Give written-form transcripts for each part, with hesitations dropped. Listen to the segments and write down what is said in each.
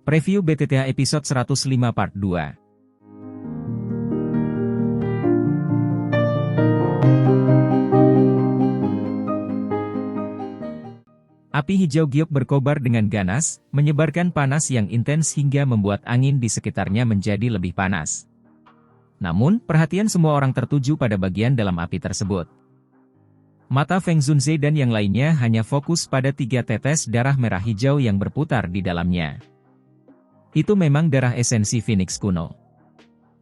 Preview BTTA episode 105 part 2. Api hijau giok berkobar dengan ganas, menyebarkan panas yang intens hingga membuat angin di sekitarnya menjadi lebih panas. Namun, perhatian semua orang tertuju pada bagian dalam api tersebut. Mata Feng Zunze dan yang lainnya hanya fokus pada 3 tetes darah merah hijau yang berputar di dalamnya. Itu memang darah esensi Phoenix kuno.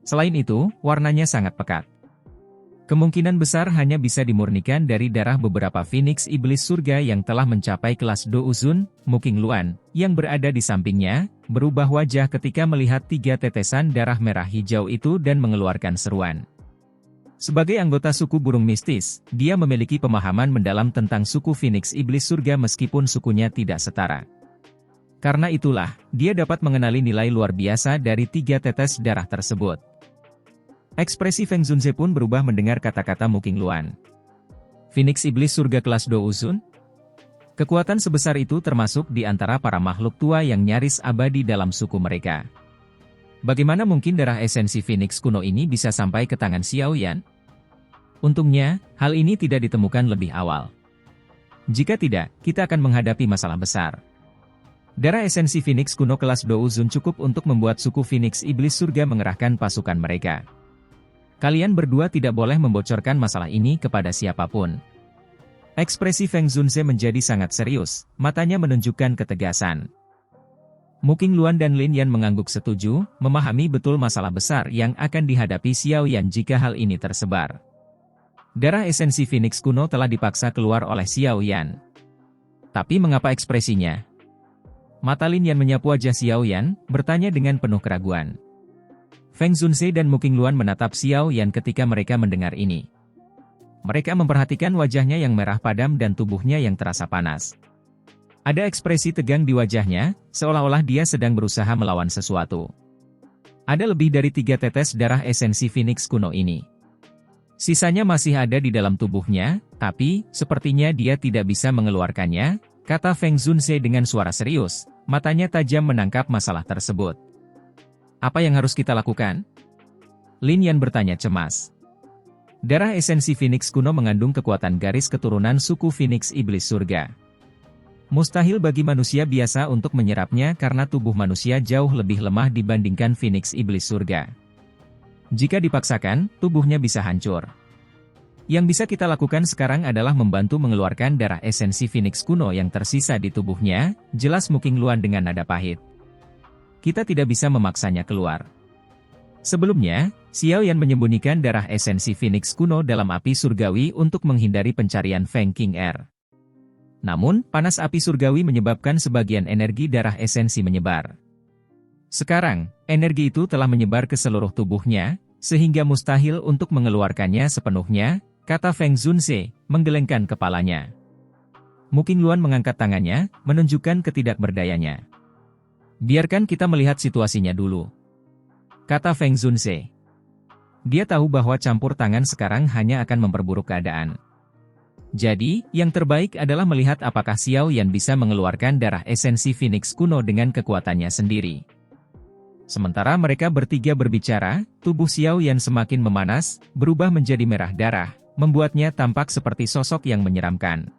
Selain itu, warnanya sangat pekat. Kemungkinan besar hanya bisa dimurnikan dari darah beberapa Phoenix iblis surga yang telah mencapai kelas Do Uzun, Muking Luan, yang berada di sampingnya, berubah wajah ketika melihat 3 tetesan darah merah hijau itu dan mengeluarkan seruan. Sebagai anggota suku burung mistis, dia memiliki pemahaman mendalam tentang suku Phoenix iblis surga meskipun sukunya tidak setara. Karena itulah, dia dapat mengenali nilai luar biasa dari 3 tetes darah tersebut. Ekspresi Feng Zunze pun berubah mendengar kata-kata Muking Luan. Phoenix iblis surga kelas Do Uzun? Kekuatan sebesar itu termasuk di antara para makhluk tua yang nyaris abadi dalam suku mereka. Bagaimana mungkin darah esensi Phoenix kuno ini bisa sampai ke tangan Xiao Yan? Untungnya, hal ini tidak ditemukan lebih awal. Jika tidak, kita akan menghadapi masalah besar. Darah esensi Phoenix kuno kelas Do Uzun cukup untuk membuat suku Phoenix iblis surga mengerahkan pasukan mereka. Kalian berdua tidak boleh membocorkan masalah ini kepada siapapun. Ekspresi Feng Zunze menjadi sangat serius, matanya menunjukkan ketegasan. Muking Luan dan Lin Yan mengangguk setuju, memahami betul masalah besar yang akan dihadapi Xiao Yan jika hal ini tersebar. Darah esensi Phoenix kuno telah dipaksa keluar oleh Xiao Yan. Tapi mengapa ekspresinya? Mata Lin Yan menyapu wajah Xiao Yan, bertanya dengan penuh keraguan. Feng Zunze dan Muking Luan menatap Xiao Yan ketika mereka mendengar ini. Mereka memperhatikan wajahnya yang merah padam dan tubuhnya yang terasa panas. Ada ekspresi tegang di wajahnya, seolah-olah dia sedang berusaha melawan sesuatu. Ada lebih dari 3 tetes darah esensi Phoenix kuno ini. Sisanya masih ada di dalam tubuhnya, tapi, sepertinya dia tidak bisa mengeluarkannya, kata Feng Zunze dengan suara serius, matanya tajam menangkap masalah tersebut. Apa yang harus kita lakukan? Lin Yan bertanya cemas. Darah esensi Phoenix kuno mengandung kekuatan garis keturunan suku Phoenix iblis surga. Mustahil bagi manusia biasa untuk menyerapnya karena tubuh manusia jauh lebih lemah dibandingkan Phoenix iblis surga. Jika dipaksakan, tubuhnya bisa hancur. Yang bisa kita lakukan sekarang adalah membantu mengeluarkan darah esensi Phoenix kuno yang tersisa di tubuhnya, jelas Muking Luan dengan nada pahit. Kita tidak bisa memaksanya keluar. Sebelumnya, Xiao Yan menyembunyikan darah esensi Phoenix kuno dalam api surgawi untuk menghindari pencarian Feng King Er. Namun, panas api surgawi menyebabkan sebagian energi darah esensi menyebar. Sekarang, energi itu telah menyebar ke seluruh tubuhnya, sehingga mustahil untuk mengeluarkannya sepenuhnya, kata Feng Zunze, menggelengkan kepalanya. Muking Luan mengangkat tangannya, menunjukkan ketidakberdayanya. Biarkan kita melihat situasinya dulu, kata Feng Zunze. Dia tahu bahwa campur tangan sekarang hanya akan memperburuk keadaan. Jadi, yang terbaik adalah melihat apakah Xiao Yan bisa mengeluarkan darah esensi Phoenix kuno dengan kekuatannya sendiri. Sementara mereka bertiga berbicara, tubuh Xiao Yan semakin memanas, berubah menjadi merah darah, membuatnya tampak seperti sosok yang menyeramkan.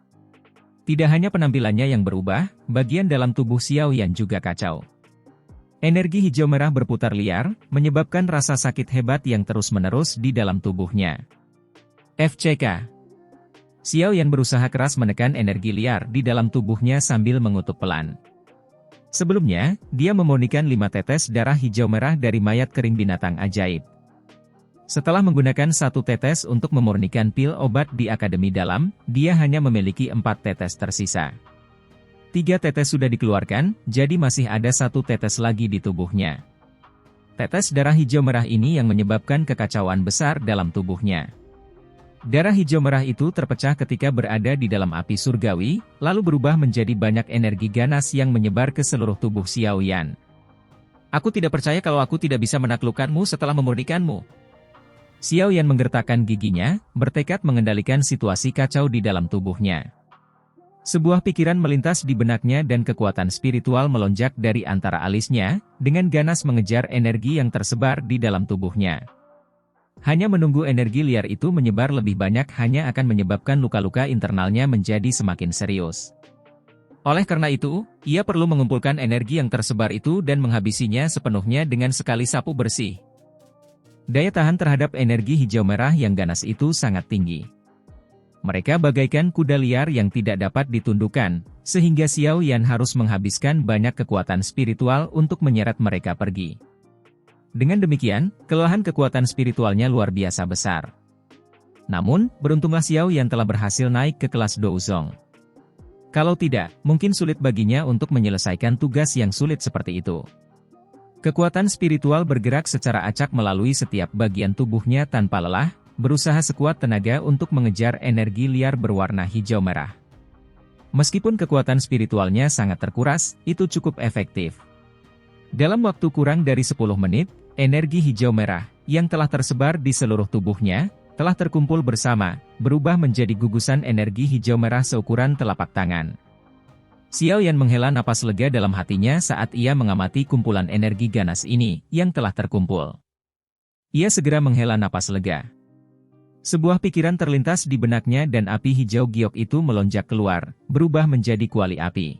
Tidak hanya penampilannya yang berubah, bagian dalam tubuh Xiao Yan juga kacau. Energi hijau merah berputar liar, menyebabkan rasa sakit hebat yang terus-menerus di dalam tubuhnya. FCK. Xiao Yan berusaha keras menekan energi liar di dalam tubuhnya sambil mengutuk pelan. Sebelumnya, dia memurnikan 5 tetes darah hijau merah dari mayat kering binatang ajaib. Setelah menggunakan 1 tetes untuk memurnikan pil obat di Akademi Dalam, dia hanya memiliki 4 tetes tersisa. 3 tetes sudah dikeluarkan, jadi masih ada 1 tetes lagi di tubuhnya. Tetes darah hijau merah ini yang menyebabkan kekacauan besar dalam tubuhnya. Darah hijau merah itu terpecah ketika berada di dalam api surgawi, lalu berubah menjadi banyak energi ganas yang menyebar ke seluruh tubuh Xiao Yan. Aku tidak percaya kalau aku tidak bisa menaklukkanmu setelah memurnikanmu. Xiao Yan menggertakkan giginya, bertekad mengendalikan situasi kacau di dalam tubuhnya. Sebuah pikiran melintas di benaknya dan kekuatan spiritual melonjak dari antara alisnya, dengan ganas mengejar energi yang tersebar di dalam tubuhnya. Hanya menunggu energi liar itu menyebar lebih banyak hanya akan menyebabkan luka-luka internalnya menjadi semakin serius. Oleh karena itu, ia perlu mengumpulkan energi yang tersebar itu dan menghabisinya sepenuhnya dengan sekali sapu bersih. Daya tahan terhadap energi hijau merah yang ganas itu sangat tinggi. Mereka bagaikan kuda liar yang tidak dapat ditundukkan, sehingga Xiao Yan harus menghabiskan banyak kekuatan spiritual untuk menyeret mereka pergi. Dengan demikian, kelelahan kekuatan spiritualnya luar biasa besar. Namun, beruntunglah Xiao Yan telah berhasil naik ke kelas Douzong. Kalau tidak, mungkin sulit baginya untuk menyelesaikan tugas yang sulit seperti itu. Kekuatan spiritual bergerak secara acak melalui setiap bagian tubuhnya tanpa lelah, berusaha sekuat tenaga untuk mengejar energi liar berwarna hijau merah. Meskipun kekuatan spiritualnya sangat terkuras, itu cukup efektif. Dalam waktu kurang dari 10 menit, energi hijau merah, yang telah tersebar di seluruh tubuhnya, telah terkumpul bersama, berubah menjadi gugusan energi hijau merah seukuran telapak tangan. Xiao Yan menghela napas lega dalam hatinya saat ia mengamati kumpulan energi ganas ini, yang telah terkumpul. Ia segera menghela napas lega. Sebuah pikiran terlintas di benaknya dan api hijau giok itu melonjak keluar, berubah menjadi kuali api.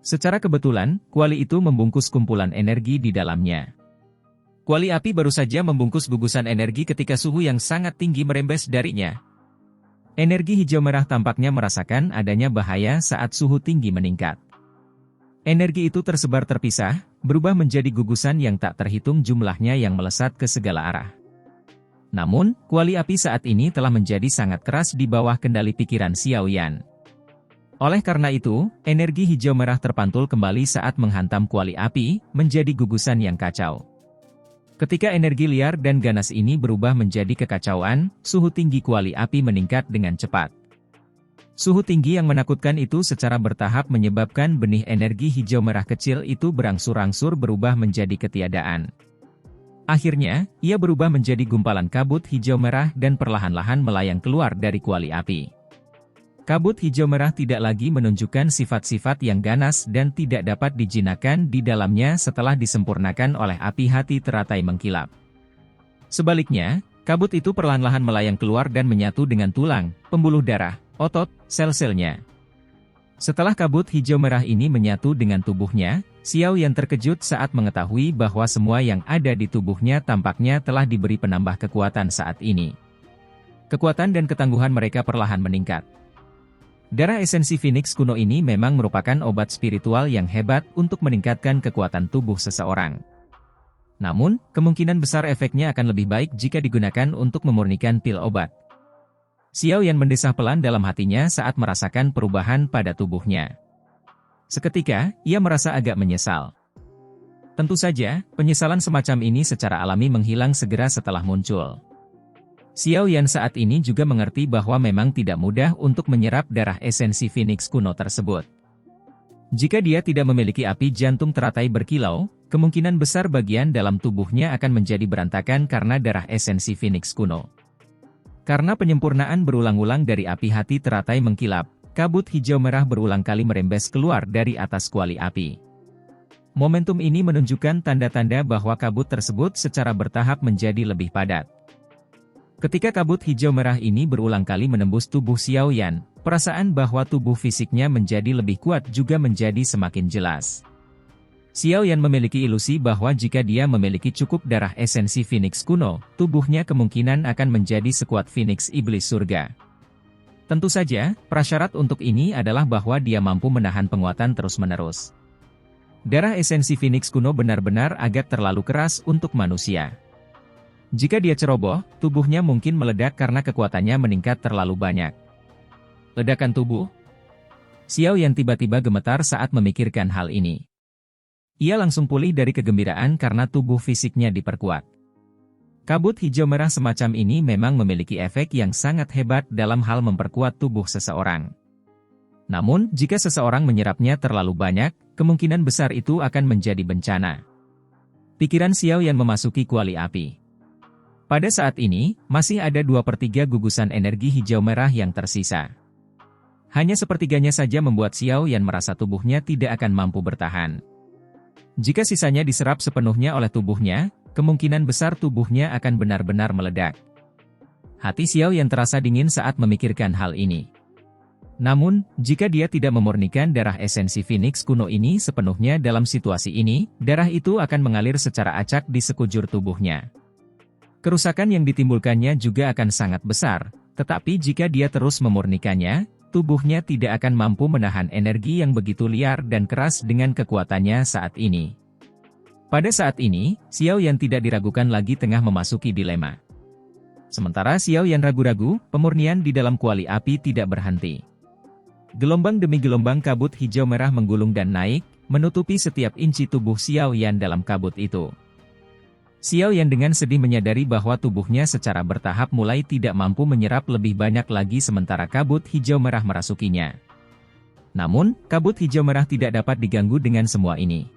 Secara kebetulan, kuali itu membungkus kumpulan energi di dalamnya. Kuali api baru saja membungkus gugusan energi ketika suhu yang sangat tinggi merembes darinya. Energi hijau merah tampaknya merasakan adanya bahaya saat suhu tinggi meningkat. Energi itu tersebar terpisah, berubah menjadi gugusan yang tak terhitung jumlahnya yang melesat ke segala arah. Namun, kuali api saat ini telah menjadi sangat keras di bawah kendali pikiran Xiao Yan. Oleh karena itu, energi hijau merah terpantul kembali saat menghantam kuali api, menjadi gugusan yang kacau. Ketika energi liar dan ganas ini berubah menjadi kekacauan, suhu tinggi kuali api meningkat dengan cepat. Suhu tinggi yang menakutkan itu secara bertahap menyebabkan benih energi hijau merah kecil itu berangsur-angsur berubah menjadi ketiadaan. Akhirnya, ia berubah menjadi gumpalan kabut hijau merah dan perlahan-lahan melayang keluar dari kuali api. Kabut hijau merah tidak lagi menunjukkan sifat-sifat yang ganas dan tidak dapat dijinakkan di dalamnya setelah disempurnakan oleh api hati teratai mengkilap. Sebaliknya, kabut itu perlahan-lahan melayang keluar dan menyatu dengan tulang, pembuluh darah, otot, sel-selnya. Setelah kabut hijau merah ini menyatu dengan tubuhnya, Xiao Yan terkejut saat mengetahui bahwa semua yang ada di tubuhnya tampaknya telah diberi penambah kekuatan saat ini. Kekuatan dan ketangguhan mereka perlahan meningkat. Darah esensi Phoenix kuno ini memang merupakan obat spiritual yang hebat untuk meningkatkan kekuatan tubuh seseorang. Namun, kemungkinan besar efeknya akan lebih baik jika digunakan untuk memurnikan pil obat. Xiao Yan mendesah pelan dalam hatinya saat merasakan perubahan pada tubuhnya. Seketika, ia merasa agak menyesal. Tentu saja, penyesalan semacam ini secara alami menghilang segera setelah muncul. Xiao Yan saat ini juga mengerti bahwa memang tidak mudah untuk menyerap darah esensi Phoenix kuno tersebut. Jika dia tidak memiliki api jantung teratai berkilau, kemungkinan besar bagian dalam tubuhnya akan menjadi berantakan karena darah esensi Phoenix kuno. Karena penyempurnaan berulang-ulang dari api hati teratai mengkilap, kabut hijau merah berulang kali merembes keluar dari atas kuali api. Momentum ini menunjukkan tanda-tanda bahwa kabut tersebut secara bertahap menjadi lebih padat. Ketika kabut hijau merah ini berulang kali menembus tubuh Xiao Yan, perasaan bahwa tubuh fisiknya menjadi lebih kuat juga menjadi semakin jelas. Xiao Yan memiliki ilusi bahwa jika dia memiliki cukup darah esensi Phoenix kuno, tubuhnya kemungkinan akan menjadi sekuat Phoenix iblis surga. Tentu saja, prasyarat untuk ini adalah bahwa dia mampu menahan penguatan terus-menerus. Darah esensi Phoenix kuno benar-benar agak terlalu keras untuk manusia. Jika dia ceroboh, tubuhnya mungkin meledak karena kekuatannya meningkat terlalu banyak. Ledakan tubuh? Xiao Yan tiba-tiba gemetar saat memikirkan hal ini. Ia langsung pulih dari kegembiraan karena tubuh fisiknya diperkuat. Kabut hijau merah semacam ini memang memiliki efek yang sangat hebat dalam hal memperkuat tubuh seseorang. Namun, jika seseorang menyerapnya terlalu banyak, kemungkinan besar itu akan menjadi bencana. Pikiran Xiao Yan memasuki kuali api. Pada saat ini, masih ada 2/3 gugusan energi hijau merah yang tersisa. Hanya sepertiganya saja membuat Xiao Yan merasa tubuhnya tidak akan mampu bertahan. Jika sisanya diserap sepenuhnya oleh tubuhnya, kemungkinan besar tubuhnya akan benar-benar meledak. Hati Xiao Yan terasa dingin saat memikirkan hal ini. Namun, jika dia tidak memurnikan darah esensi Phoenix kuno ini sepenuhnya dalam situasi ini, darah itu akan mengalir secara acak di sekujur tubuhnya. Kerusakan yang ditimbulkannya juga akan sangat besar, tetapi jika dia terus memurnikannya, tubuhnya tidak akan mampu menahan energi yang begitu liar dan keras dengan kekuatannya saat ini. Pada saat ini, Xiao Yan tidak diragukan lagi tengah memasuki dilema. Sementara Xiao Yan ragu-ragu, pemurnian di dalam kuali api tidak berhenti. Gelombang demi gelombang kabut hijau merah menggulung dan naik, menutupi setiap inci tubuh Xiao Yan dalam kabut itu. Xiao Yan dengan sedih menyadari bahwa tubuhnya secara bertahap mulai tidak mampu menyerap lebih banyak lagi sementara kabut hijau merah merasukinya. Namun, kabut hijau merah tidak dapat diganggu dengan semua ini.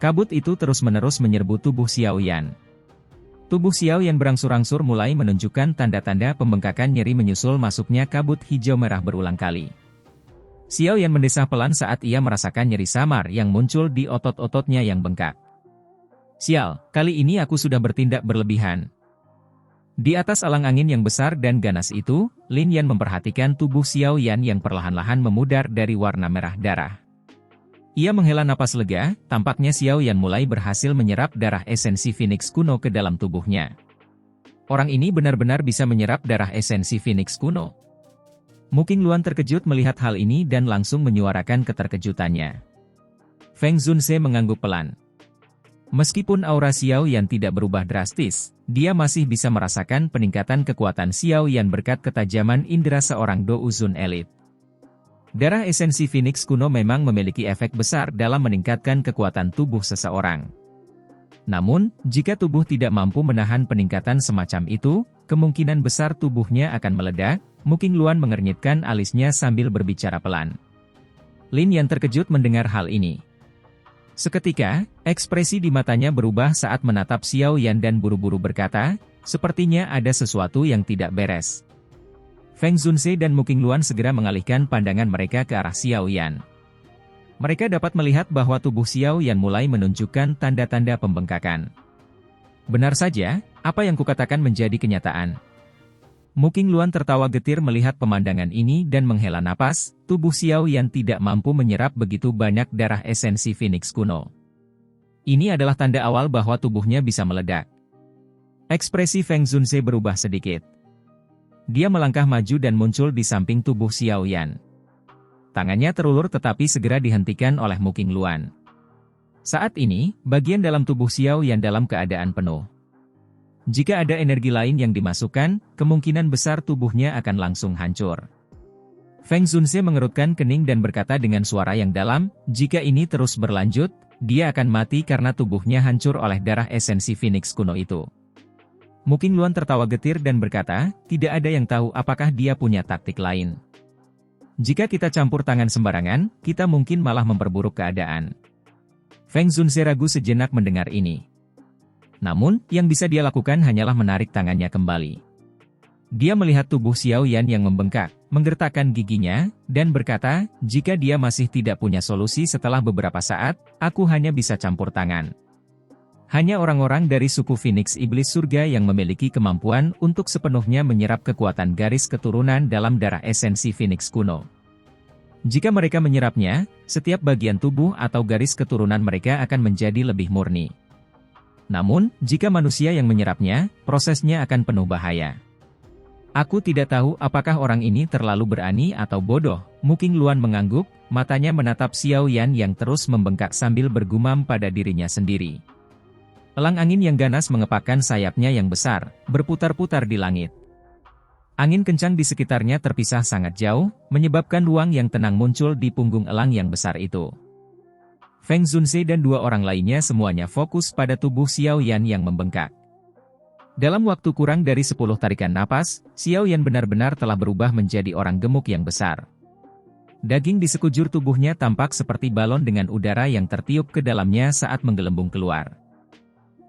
Kabut itu terus-menerus menyerbu tubuh Xiao Yan. Tubuh Xiao Yan berangsur-angsur mulai menunjukkan tanda-tanda pembengkakan nyeri menyusul masuknya kabut hijau merah berulang kali. Xiao Yan mendesah pelan saat ia merasakan nyeri samar yang muncul di otot-ototnya yang bengkak. Sial, kali ini aku sudah bertindak berlebihan. Di atas alang angin yang besar dan ganas itu, Lin Yan memperhatikan tubuh Xiao Yan yang perlahan-lahan memudar dari warna merah darah. Ia menghela napas lega, tampaknya Xiao Yan mulai berhasil menyerap darah esensi Phoenix kuno ke dalam tubuhnya. Orang ini benar-benar bisa menyerap darah esensi Phoenix kuno. Mu Qingluan terkejut melihat hal ini dan langsung menyuarakan keterkejutannya. Feng Zunze mengangguk pelan. Meskipun aura Xiao Yan tidak berubah drastis, dia masih bisa merasakan peningkatan kekuatan Xiao Yan berkat ketajaman indera seorang Douzun elit. Darah esensi Phoenix kuno memang memiliki efek besar dalam meningkatkan kekuatan tubuh seseorang. Namun, jika tubuh tidak mampu menahan peningkatan semacam itu, kemungkinan besar tubuhnya akan meledak. Mu Qingluan mengernyitkan alisnya sambil berbicara pelan. Lin Yan terkejut mendengar hal ini. Seketika, ekspresi di matanya berubah saat menatap Xiao Yan dan buru-buru berkata, sepertinya ada sesuatu yang tidak beres. Feng Zunze dan Mu Qingluan segera mengalihkan pandangan mereka ke arah Xiao Yan. Mereka dapat melihat bahwa tubuh Xiao Yan mulai menunjukkan tanda-tanda pembengkakan. Benar saja, apa yang kukatakan menjadi kenyataan. Mu Qingluan tertawa getir melihat pemandangan ini dan menghela napas, tubuh Xiao Yan tidak mampu menyerap begitu banyak darah esensi Phoenix kuno. Ini adalah tanda awal bahwa tubuhnya bisa meledak. Ekspresi Feng Zunze berubah sedikit. Dia melangkah maju dan muncul di samping tubuh Xiao Yan. Tangannya terulur tetapi segera dihentikan oleh Mu Qingluan. Saat ini, bagian dalam tubuh Xiao Yan dalam keadaan penuh. Jika ada energi lain yang dimasukkan, kemungkinan besar tubuhnya akan langsung hancur. Feng Zunze mengerutkan kening dan berkata dengan suara yang dalam, jika ini terus berlanjut, dia akan mati karena tubuhnya hancur oleh darah esensi Phoenix kuno itu. Mu Qingluan tertawa getir dan berkata, tidak ada yang tahu apakah dia punya taktik lain. Jika kita campur tangan sembarangan, kita mungkin malah memperburuk keadaan. Feng Zunze ragu sejenak mendengar ini. Namun, yang bisa dia lakukan hanyalah menarik tangannya kembali. Dia melihat tubuh Xiao Yan yang membengkak, menggertakkan giginya, dan berkata, jika dia masih tidak punya solusi setelah beberapa saat, aku hanya bisa campur tangan. Hanya orang-orang dari suku Phoenix Iblis Surga yang memiliki kemampuan untuk sepenuhnya menyerap kekuatan garis keturunan dalam darah esensi Phoenix kuno. Jika mereka menyerapnya, setiap bagian tubuh atau garis keturunan mereka akan menjadi lebih murni. Namun, jika manusia yang menyerapnya, prosesnya akan penuh bahaya. Aku tidak tahu apakah orang ini terlalu berani atau bodoh. Mu Qingluan mengangguk, matanya menatap Xiao Yan yang terus membengkak sambil bergumam pada dirinya sendiri. Elang angin yang ganas mengepakkan sayapnya yang besar, berputar-putar di langit. Angin kencang di sekitarnya terpisah sangat jauh, menyebabkan ruang yang tenang muncul di punggung elang yang besar itu. Feng Zunze dan dua orang lainnya semuanya fokus pada tubuh Xiao Yan yang membengkak. Dalam waktu kurang dari 10 tarikan napas, Xiao Yan benar-benar telah berubah menjadi orang gemuk yang besar. Daging di sekujur tubuhnya tampak seperti balon dengan udara yang tertiup ke dalamnya saat menggelembung keluar.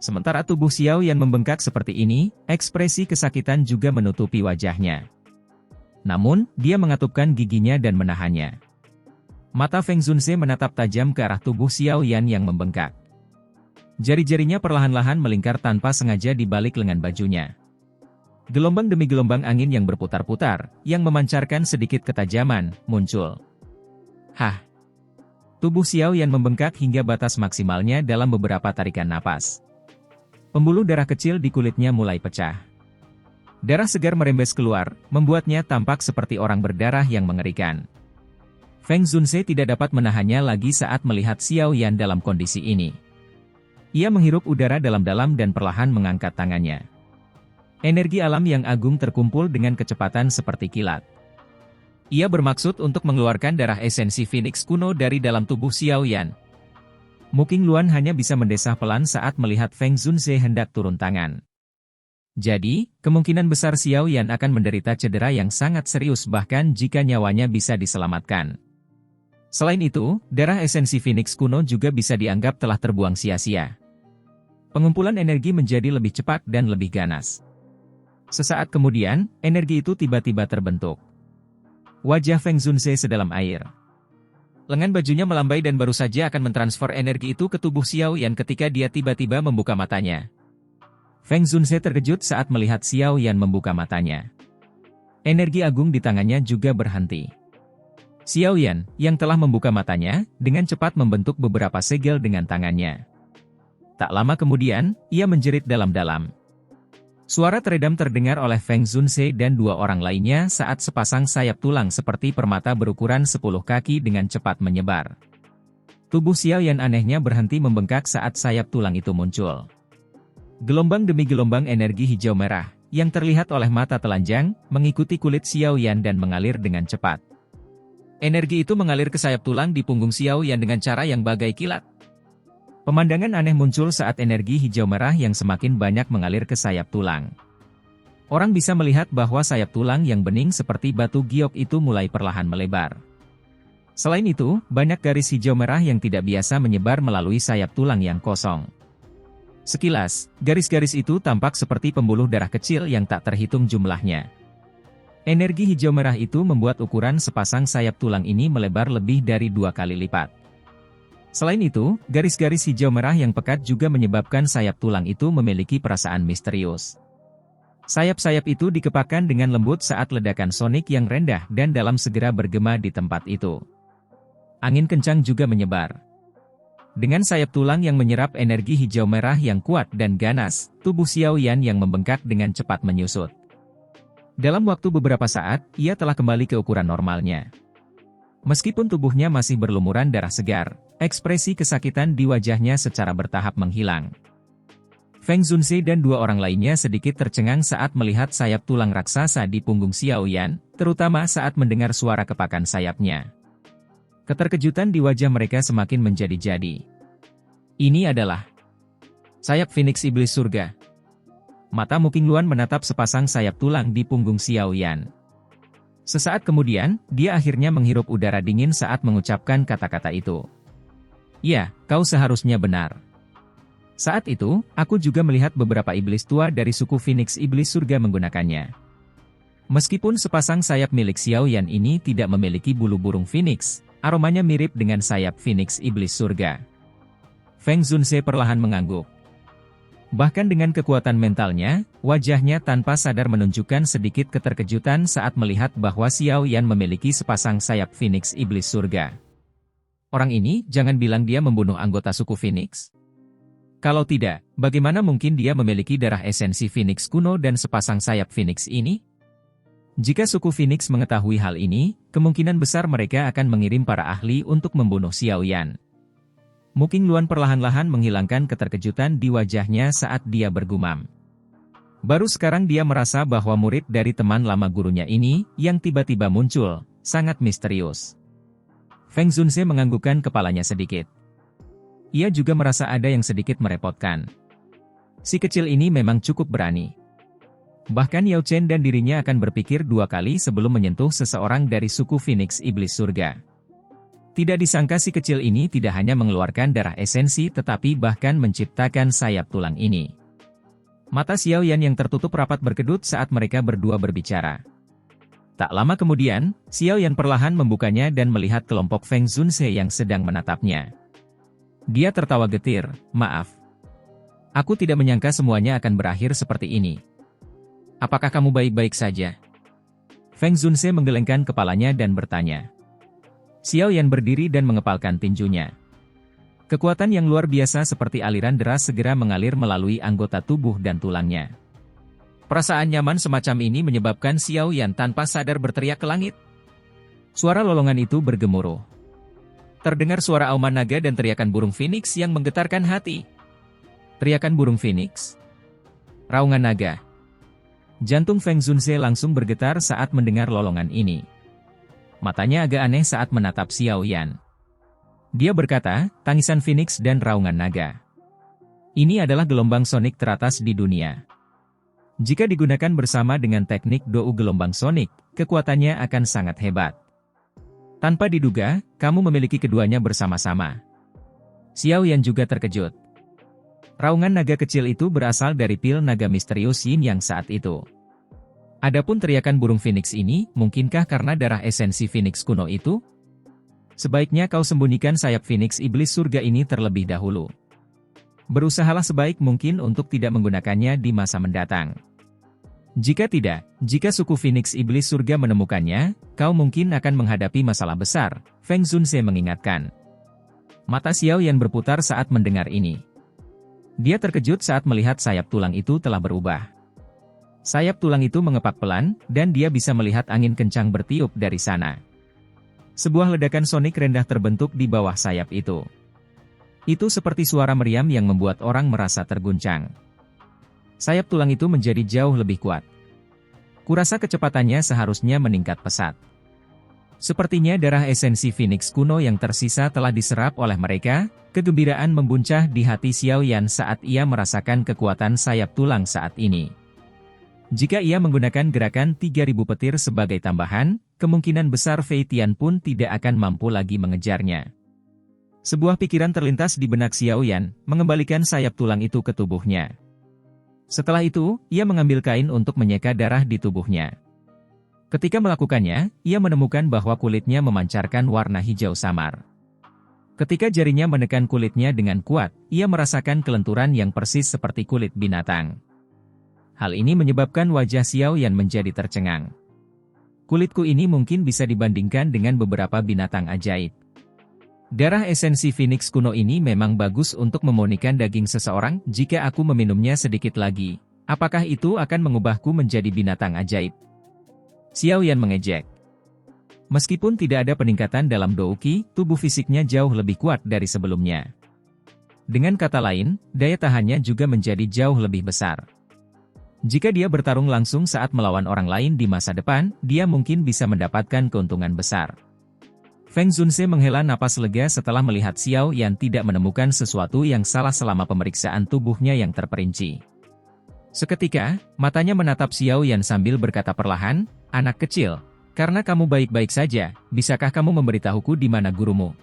Sementara tubuh Xiao Yan membengkak seperti ini, ekspresi kesakitan juga menutupi wajahnya. Namun, dia mengatupkan giginya dan menahannya. Mata Feng Zunze menatap tajam ke arah tubuh Xiao Yan yang membengkak. Jari-jarinya perlahan-lahan melingkar tanpa sengaja di balik lengan bajunya. Gelombang demi gelombang angin yang berputar-putar, yang memancarkan sedikit ketajaman, muncul. Hah! Tubuh Xiao Yan membengkak hingga batas maksimalnya dalam beberapa tarikan napas. Pembuluh darah kecil di kulitnya mulai pecah. Darah segar merembes keluar, membuatnya tampak seperti orang berdarah yang mengerikan. Feng Zunze tidak dapat menahannya lagi saat melihat Xiao Yan dalam kondisi ini. Ia menghirup udara dalam-dalam dan perlahan mengangkat tangannya. Energi alam yang agung terkumpul dengan kecepatan seperti kilat. Ia bermaksud untuk mengeluarkan darah esensi Phoenix kuno dari dalam tubuh Xiao Yan. Mu Qingluan hanya bisa mendesah pelan saat melihat Feng Zunze hendak turun tangan. Jadi, kemungkinan besar Xiao Yan akan menderita cedera yang sangat serius bahkan jika nyawanya bisa diselamatkan. Selain itu, darah esensi Phoenix kuno juga bisa dianggap telah terbuang sia-sia. Pengumpulan energi menjadi lebih cepat dan lebih ganas. Sesaat kemudian, energi itu tiba-tiba terbentuk. Wajah Feng Zunze sedalam air. Lengan bajunya melambai dan baru saja akan mentransfer energi itu ke tubuh Xiao Yan ketika dia tiba-tiba membuka matanya. Feng Zunze terkejut saat melihat Xiao Yan membuka matanya. Energi agung di tangannya juga berhenti. Xiao Yan, yang telah membuka matanya, dengan cepat membentuk beberapa segel dengan tangannya. Tak lama kemudian, ia menjerit dalam-dalam. Suara teredam terdengar oleh Feng Zunze dan dua orang lainnya saat sepasang sayap tulang seperti permata berukuran 10 kaki dengan cepat menyebar. Tubuh Xiao Yan anehnya berhenti membengkak saat sayap tulang itu muncul. Gelombang demi gelombang energi hijau merah, yang terlihat oleh mata telanjang, mengikuti kulit Xiao Yan dan mengalir dengan cepat. Energi itu mengalir ke sayap tulang di punggung Xiao Yan dengan cara yang bagai kilat. Pemandangan aneh muncul saat energi hijau merah yang semakin banyak mengalir ke sayap tulang. Orang bisa melihat bahwa sayap tulang yang bening seperti batu giok itu mulai perlahan melebar. Selain itu, banyak garis hijau merah yang tidak biasa menyebar melalui sayap tulang yang kosong. Sekilas, garis-garis itu tampak seperti pembuluh darah kecil yang tak terhitung jumlahnya. Energi hijau merah itu membuat ukuran sepasang sayap tulang ini melebar lebih dari 2 kali lipat. Selain itu, garis-garis hijau merah yang pekat juga menyebabkan sayap tulang itu memiliki perasaan misterius. Sayap-sayap itu dikepakkan dengan lembut saat ledakan sonik yang rendah dan dalam segera bergema di tempat itu. Angin kencang juga menyebar. Dengan sayap tulang yang menyerap energi hijau merah yang kuat dan ganas, tubuh Xiao Yan yang membengkak dengan cepat menyusut. Dalam waktu beberapa saat, ia telah kembali ke ukuran normalnya. Meskipun tubuhnya masih berlumuran darah segar, ekspresi kesakitan di wajahnya secara bertahap menghilang. Feng Zunze dan dua orang lainnya sedikit tercengang saat melihat sayap tulang raksasa di punggung Xiao Yan, terutama saat mendengar suara kepakan sayapnya. Keterkejutan di wajah mereka semakin menjadi-jadi. Ini adalah sayap Phoenix Iblis Surga. Mata Mu Qingluan menatap sepasang sayap tulang di punggung Xiao Yan. Sesaat kemudian, dia akhirnya menghirup udara dingin saat mengucapkan kata-kata itu. Ya, kau seharusnya benar. Saat itu, aku juga melihat beberapa iblis tua dari suku Phoenix Iblis Surga menggunakannya. Meskipun sepasang sayap milik Xiao Yan ini tidak memiliki bulu burung Phoenix, aromanya mirip dengan sayap Phoenix Iblis Surga. Feng Zunze perlahan mengangguk. Bahkan dengan kekuatan mentalnya, wajahnya tanpa sadar menunjukkan sedikit keterkejutan saat melihat bahwa Xiao Yan memiliki sepasang sayap Phoenix Iblis Surga. Orang ini jangan bilang dia membunuh anggota suku Phoenix. Kalau tidak, bagaimana mungkin dia memiliki darah esensi Phoenix kuno dan sepasang sayap Phoenix ini? Jika suku Phoenix mengetahui hal ini, kemungkinan besar mereka akan mengirim para ahli untuk membunuh Xiao Yan. Mu Qingluan perlahan-lahan menghilangkan keterkejutan di wajahnya saat dia bergumam. Baru sekarang dia merasa bahwa murid dari teman lama gurunya ini, yang tiba-tiba muncul, sangat misterius. Feng Zunze menganggukkan kepalanya sedikit. Ia juga merasa ada yang sedikit merepotkan. Si kecil ini memang cukup berani. Bahkan Yao Chen dan dirinya akan berpikir 2 kali sebelum menyentuh seseorang dari suku Phoenix Iblis Surga. Tidak disangka si kecil ini tidak hanya mengeluarkan darah esensi tetapi bahkan menciptakan sayap tulang ini. Mata Xiao Yan yang tertutup rapat berkedut saat mereka berdua berbicara. Tak lama kemudian, Xiao Yan perlahan membukanya dan melihat kelompok Feng Zunse yang sedang menatapnya. Dia tertawa getir, "Maaf. Aku tidak menyangka semuanya akan berakhir seperti ini. Apakah kamu baik-baik saja?" Feng Zunse menggelengkan kepalanya dan bertanya. Xiao Yan berdiri dan mengepalkan tinjunya. Kekuatan yang luar biasa seperti aliran deras segera mengalir melalui anggota tubuh dan tulangnya. Perasaan nyaman semacam ini menyebabkan Xiao Yan tanpa sadar berteriak ke langit. Suara lolongan itu bergemuruh. Terdengar suara auman naga dan teriakan burung phoenix yang menggetarkan hati. Teriakan burung phoenix? Raungan naga. Jantung Feng Zunse langsung bergetar saat mendengar lolongan ini. Matanya agak aneh saat menatap Xiao Yan. Dia berkata, tangisan phoenix dan raungan naga. Ini adalah gelombang sonik teratas di dunia. Jika digunakan bersama dengan teknik dou gelombang sonik, kekuatannya akan sangat hebat. Tanpa diduga, kamu memiliki keduanya bersama-sama. Xiao Yan juga terkejut. Raungan naga kecil itu berasal dari pil naga misterius Yin yang saat itu. Adapun teriakan burung phoenix ini, mungkinkah karena darah esensi phoenix kuno itu? Sebaiknya kau sembunyikan sayap phoenix iblis surga ini terlebih dahulu. Berusahalah sebaik mungkin untuk tidak menggunakannya di masa mendatang. Jika tidak, jika suku Phoenix Iblis Surga menemukannya, kau mungkin akan menghadapi masalah besar, Feng Zunse mengingatkan. Mata Xiao Yan berputar saat mendengar ini. Dia terkejut saat melihat sayap tulang itu telah berubah. Sayap tulang itu mengepak pelan, dan dia bisa melihat angin kencang bertiup dari sana. Sebuah ledakan sonik rendah terbentuk di bawah sayap itu. Itu seperti suara meriam yang membuat orang merasa terguncang. Sayap tulang itu menjadi jauh lebih kuat. Kurasa kecepatannya seharusnya meningkat pesat. Sepertinya darah esensi Phoenix kuno yang tersisa telah diserap oleh mereka. Kegembiraan membuncah di hati Xiao Yan saat ia merasakan kekuatan sayap tulang saat ini. Jika ia menggunakan gerakan 3000 petir sebagai tambahan, kemungkinan besar Fei Tian pun tidak akan mampu lagi mengejarnya. Sebuah pikiran terlintas di benak Xiao Yan, mengembalikan sayap tulang itu ke tubuhnya. Setelah itu, ia mengambil kain untuk menyeka darah di tubuhnya. Ketika melakukannya, ia menemukan bahwa kulitnya memancarkan warna hijau samar. Ketika jarinya menekan kulitnya dengan kuat, ia merasakan kelenturan yang persis seperti kulit binatang. Hal ini menyebabkan wajah Xiao Yan menjadi tercengang. Kulitku ini mungkin bisa dibandingkan dengan beberapa binatang ajaib. Darah esensi Phoenix kuno ini memang bagus untuk memurnikan daging seseorang. Jika aku meminumnya sedikit lagi, apakah itu akan mengubahku menjadi binatang ajaib? Xiao Yan mengejek. Meskipun tidak ada peningkatan dalam Douqi, tubuh fisiknya jauh lebih kuat dari sebelumnya. Dengan kata lain, daya tahannya juga menjadi jauh lebih besar. Jika dia bertarung langsung saat melawan orang lain di masa depan, dia mungkin bisa mendapatkan keuntungan besar. Feng Zunse menghela napas lega setelah melihat Xiao Yan tidak menemukan sesuatu yang salah selama pemeriksaan tubuhnya yang terperinci. Seketika, matanya menatap Xiao Yan sambil berkata perlahan, "Anak kecil, karena kamu baik-baik saja, bisakah kamu memberitahuku di mana gurumu?"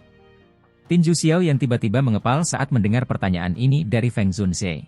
Tinju Xiao Yan tiba-tiba mengepal saat mendengar pertanyaan ini dari Feng Zunse.